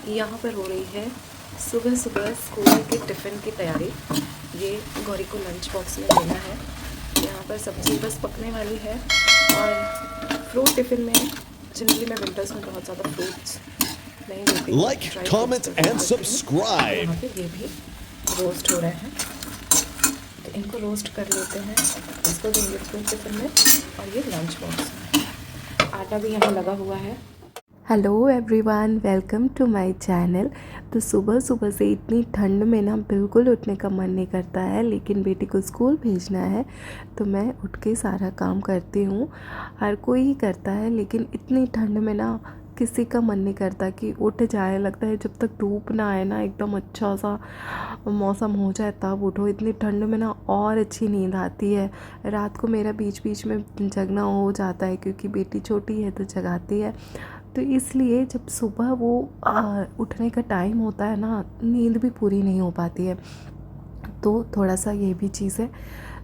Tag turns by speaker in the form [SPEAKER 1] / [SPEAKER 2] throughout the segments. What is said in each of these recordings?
[SPEAKER 1] यहाँ पर हो रही है सुबह सुबह स्कूल के टिफ़िन की तैयारी। ये गौरी को लंच बॉक्स में देना है। यहाँ पर सब्ज़ी बस पकने वाली है और फ्रूट टिफ़िन में जनरली मैं विंटर्स में बहुत ज़्यादा फ्रूट्स नहीं देती।
[SPEAKER 2] Like, comment and subscribe।
[SPEAKER 1] यहाँ पे ये भी रोस्ट हो रहे हैं तो इनको रोस्ट कर लेते हैं। इसको देंगे फ्रूट टिफ़िन में और ये लंच बॉक्स में। आटा भी यहाँ लगा हुआ है।
[SPEAKER 3] Hello everyone, welcome to my channel. तो सुबह सुबह से इतनी ठंड में ना बिल्कुल उठने का मन नहीं करता है, लेकिन बेटी को स्कूल भेजना है तो मैं उठ के सारा काम करती हूँ। हर कोई ही करता है, लेकिन इतनी ठंड में ना किसी का मन नहीं करता कि उठ जाए। लगता है जब तक धूप ना आए ना, एकदम अच्छा सा मौसम हो जाए तब उठो। इतनी ठंड में ना और अच्छी नींद आती है। रात को मेरा बीच बीच में जगना हो जाता है क्योंकि बेटी छोटी है तो जगाती है। तो इसलिए जब सुबह वो उठने का टाइम होता है ना, नींद भी पूरी नहीं हो पाती है। तो थोड़ा सा ये भी चीज़ है।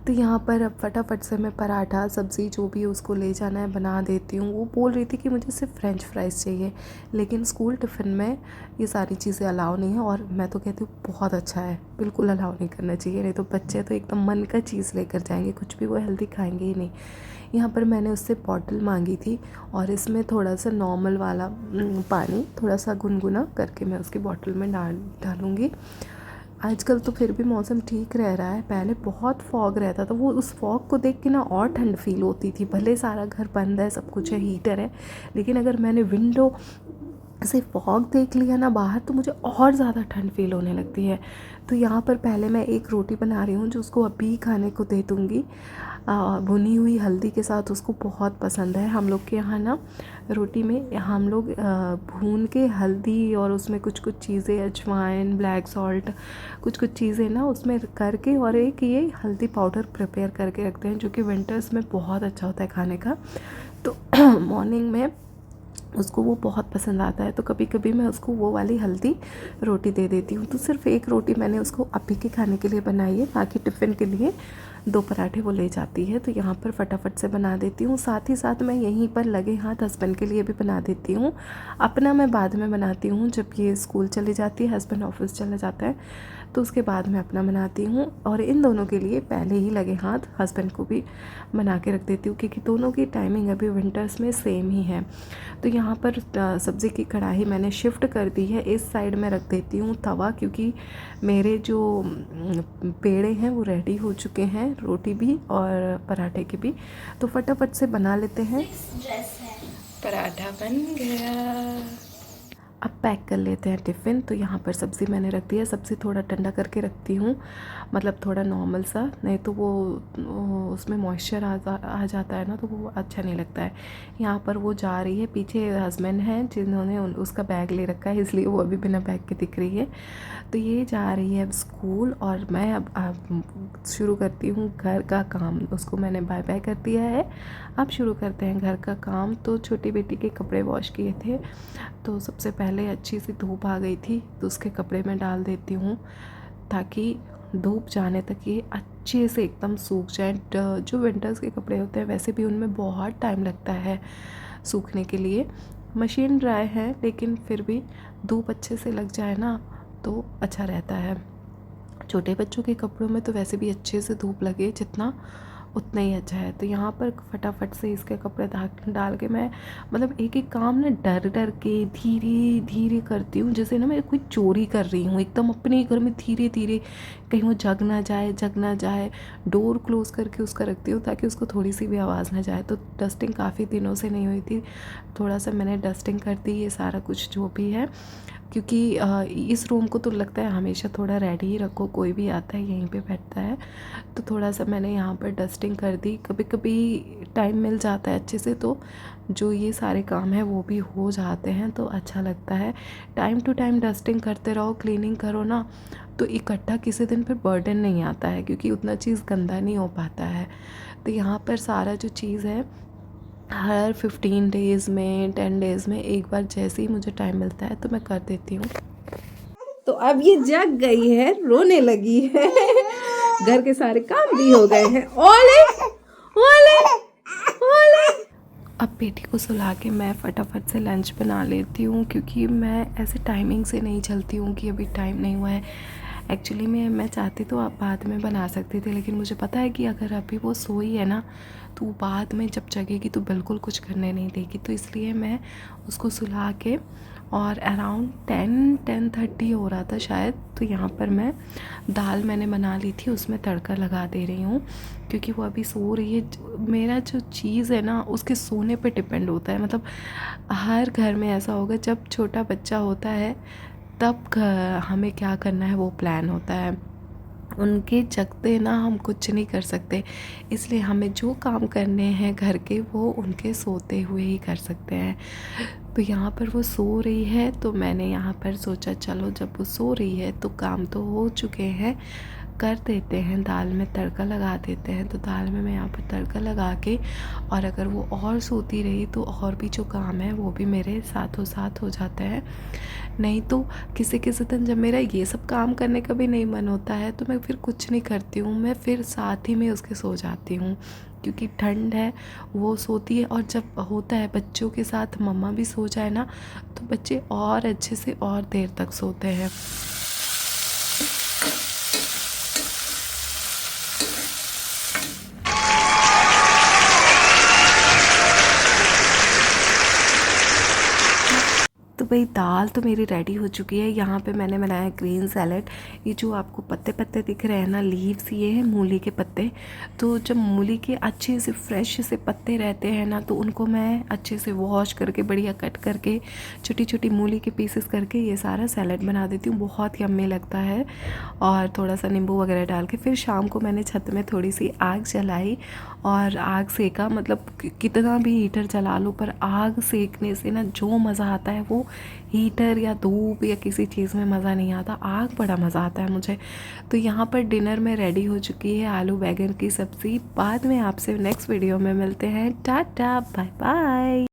[SPEAKER 3] तो यहाँ पर अब फटाफट से मैं पराठा सब्ज़ी जो भी उसको ले जाना है बना देती हूँ। वो बोल रही थी कि मुझे सिर्फ फ्रेंच फ्राइज़ चाहिए, लेकिन स्कूल टिफ़िन में ये सारी चीज़ें अलाउ नहीं है। और मैं तो कहती हूँ बहुत अच्छा है, बिल्कुल अलाउ नहीं करना चाहिए, नहीं तो बच्चे तो एकदम मन का चीज़ लेकर जाएंगे, कुछ भी वो हेल्दी खाएंगे ही नहीं। यहाँ पर मैंने उससे बॉटल मांगी थी और इसमें थोड़ा सा नॉर्मल वाला पानी थोड़ा सा गुनगुना करके मैं उसकी बॉटल में डालूँगी। आजकल तो फिर भी मौसम ठीक रह रहा है। पहले बहुत फॉग रहता था, वो उस फॉग को देख के ना और ठंड फील होती थी। भले सारा घर बंद है, सब कुछ है, हीटर है, लेकिन अगर मैंने विंडो से फॉग देख लिया ना बाहर तो मुझे और ज़्यादा ठंड फील होने लगती है। तो यहाँ पर पहले मैं एक रोटी बना रही हूँ जो उसको अभी खाने को दे दूँगी। भुनी हुई हल्दी के साथ उसको बहुत पसंद है। हम लोग के यहाँ ना रोटी में हम लोग भून के हल्दी और उसमें कुछ कुछ चीज़ें, अजवाइन, ब्लैक सॉल्ट, कुछ कुछ चीज़ें ना उसमें करके और एक ये हल्दी पाउडर प्रिपेयर करके रखते हैं, जो कि विंटर्स में बहुत अच्छा होता है खाने का। तो मॉर्निंग में उसको वो बहुत पसंद आता है, तो कभी कभी मैं उसको वो वाली हल्दी रोटी दे देती हूँ। तो सिर्फ एक रोटी मैंने उसको अभी के खाने के लिए बनाई है, बाकी टिफ़िन के लिए 2 पराठे वो ले जाती है। तो यहाँ पर फटाफट से बना देती हूँ। साथ ही साथ मैं यहीं पर लगे हाथ हस्बैंड के लिए भी बना देती हूँ। अपना मैं बाद में बनाती हूँ, जब ये स्कूल चली जाती है, हस्बैंड ऑफिस चला जाता है, तो उसके बाद मैं अपना बनाती हूँ। और इन दोनों के लिए पहले ही लगे हाथ हस्बैंड को भी बना के रख देती हूँ, क्योंकि दोनों की टाइमिंग अभी विंटर्स में सेम ही है। तो यहाँ पर सब्ज़ी की कढ़ाई मैंने शिफ्ट कर दी है, इस साइड में रख देती हूँ तवा, क्योंकि मेरे जो पेड़े हैं वो रेडी हो चुके हैं, रोटी भी और पराठे के भी। तो फटाफट से बना लेते हैं।
[SPEAKER 1] पराठा बन गया।
[SPEAKER 3] अब पैक कर लेते हैं टिफ़िन। तो यहाँ पर सब्ज़ी मैंने रख दी है। सब्ज़ी थोड़ा ठंडा करके रखती हूँ, मतलब थोड़ा नॉर्मल सा, नहीं तो वो उसमें मॉइस्चर आ जाता है ना, तो वो अच्छा नहीं लगता है। यहाँ पर वो जा रही है, पीछे हस्बैंड हैं जिन्होंने उसका बैग ले रखा है, इसलिए वो अभी बिना बैग के दिख रही है। तो ये जा रही है अब स्कूल और मैं अब शुरू करती हूँ घर का काम। उसको मैंने बाय बाय कर दिया है, अब शुरू करते हैं घर का काम। तो छोटी बेटी के कपड़े वॉश किए थे, तो सबसे पहले अच्छी सी धूप आ गई थी तो उसके कपड़े में डाल देती हूँ, ताकि धूप जाने तक ये अच्छे से एकदम सूख जाए। जो विंटर्स के कपड़े होते हैं वैसे भी उनमें बहुत टाइम लगता है सूखने के लिए। मशीन ड्राई है, लेकिन फिर भी धूप अच्छे से लग जाए ना तो अच्छा रहता है। छोटे बच्चों के कपड़ों में तो वैसे भी अच्छे से धूप लगे जितना, उतना ही अच्छा है। तो यहाँ पर फटाफट से इसके कपड़े डाल के मैं मतलब एक एक काम ना डर डर के धीरे धीरे करती हूँ, जैसे ना मैं कोई चोरी कर रही हूँ एकदम अपने घर में, धीरे धीरे, कहीं वो जग ना जाए। डोर क्लोज़ करके उसका रखती हूँ ताकि उसको थोड़ी सी भी आवाज़ ना जाए। तो डस्टिंग काफ़ी दिनों से नहीं हुई थी, थोड़ा सा मैंने डस्टिंग कर दी, ये सारा कुछ जो भी है, क्योंकि इस रूम को तो लगता है हमेशा थोड़ा रेडी ही रखो, कोई भी आता है यहीं पे बैठता है। तो थोड़ा सा मैंने यहाँ पर डस्टिंग कर दी। कभी कभी टाइम मिल जाता है अच्छे से, तो जो ये सारे काम हैं वो भी हो जाते हैं, तो अच्छा लगता है। टाइम टू टाइम डस्टिंग करते रहो, क्लीनिंग करो ना, तो इकट्ठा किसी दिन फिर बर्डन नहीं आता है, क्योंकि उतना चीज़ गंदा नहीं हो पाता है। तो यहाँ पर सारा जो चीज़ है हर 15 डेज़ में 10 डेज़ में एक बार जैसे ही मुझे टाइम मिलता है तो मैं कर देती हूँ।
[SPEAKER 1] तो अब ये जग गई है, रोने लगी है। घर के सारे काम भी हो गए हैं। ओले ओले ओले।
[SPEAKER 3] अब बेटी को सुला के मैं फटाफट से लंच बना लेती हूँ, क्योंकि मैं ऐसे टाइमिंग से नहीं चलती हूँ कि अभी टाइम नहीं हुआ है। एक्चुअली मैं चाहती तो आप बाद में बना सकती थी, लेकिन मुझे पता है कि अगर अभी वो सोई है ना तो बाद में जब जगेगी तो बिल्कुल कुछ करने नहीं देगी। तो इसलिए मैं उसको सुला के, और अराउंड 10-10:30 हो रहा था शायद, तो यहाँ पर मैं दाल मैंने बना ली थी, उसमें तड़का लगा दे रही हूँ, क्योंकि वो अभी सो रही है। मेरा जो चीज़ है ना उसके सोने पे डिपेंड होता है, मतलब हर घर में ऐसा होगा, जब छोटा बच्चा होता है तब हमें क्या करना है वो प्लान होता है। उनके जगते ना हम कुछ नहीं कर सकते, इसलिए हमें जो काम करने हैं घर के वो उनके सोते हुए ही कर सकते हैं। तो यहाँ पर वो सो रही है, तो मैंने यहाँ पर सोचा चलो जब वो सो रही है तो काम तो हो चुके हैं, कर देते हैं, दाल में तड़का लगा देते हैं। तो दाल में मैं यहाँ पर तड़का लगा के, और अगर वो और सोती रही तो और भी जो काम है वो भी मेरे साथों साथ हो जाता है। नहीं तो किसी किसी दिन जब मेरा ये सब काम करने का भी नहीं मन होता है तो मैं फिर कुछ नहीं करती हूँ, मैं फिर साथ ही में उसके सो जाती हूँ, क्योंकि ठंड है, वो सोती है। और जब होता है बच्चों के साथ मम्मा भी सो जाए ना तो बच्चे और अच्छे से और देर तक सोते हैं। तो भाई दाल तो मेरी रेडी हो चुकी है। यहाँ पे मैंने बनाया ग्रीन सैलेड। ये जो आपको पत्ते पत्ते दिख रहे हैं ना, लीव्स, ये है मूली के पत्ते। तो जब मूली के अच्छे से फ्रेश से पत्ते रहते हैं ना तो उनको मैं अच्छे से वॉश करके बढ़िया कट करके छोटी छोटी मूली के पीसेस करके ये सारा सैलेड बना देती हूँ। बहुत यम्मी लगता है, और थोड़ा सा नींबू वगैरह डाल के। फिर शाम को मैंने छत में थोड़ी सी आग जलाई और आग सेका, मतलब कितना भी हीटर जला लो पर आग सेकने से ना जो मज़ा आता है वो हीटर या धूप या किसी चीज़ में मज़ा नहीं आता। आग बड़ा मज़ा आता है मुझे। तो यहाँ पर डिनर में रेडी हो चुकी है आलू बैगन की सब्ज़ी। बाद में आपसे नेक्स्ट वीडियो में मिलते हैं। Tata, bye bye.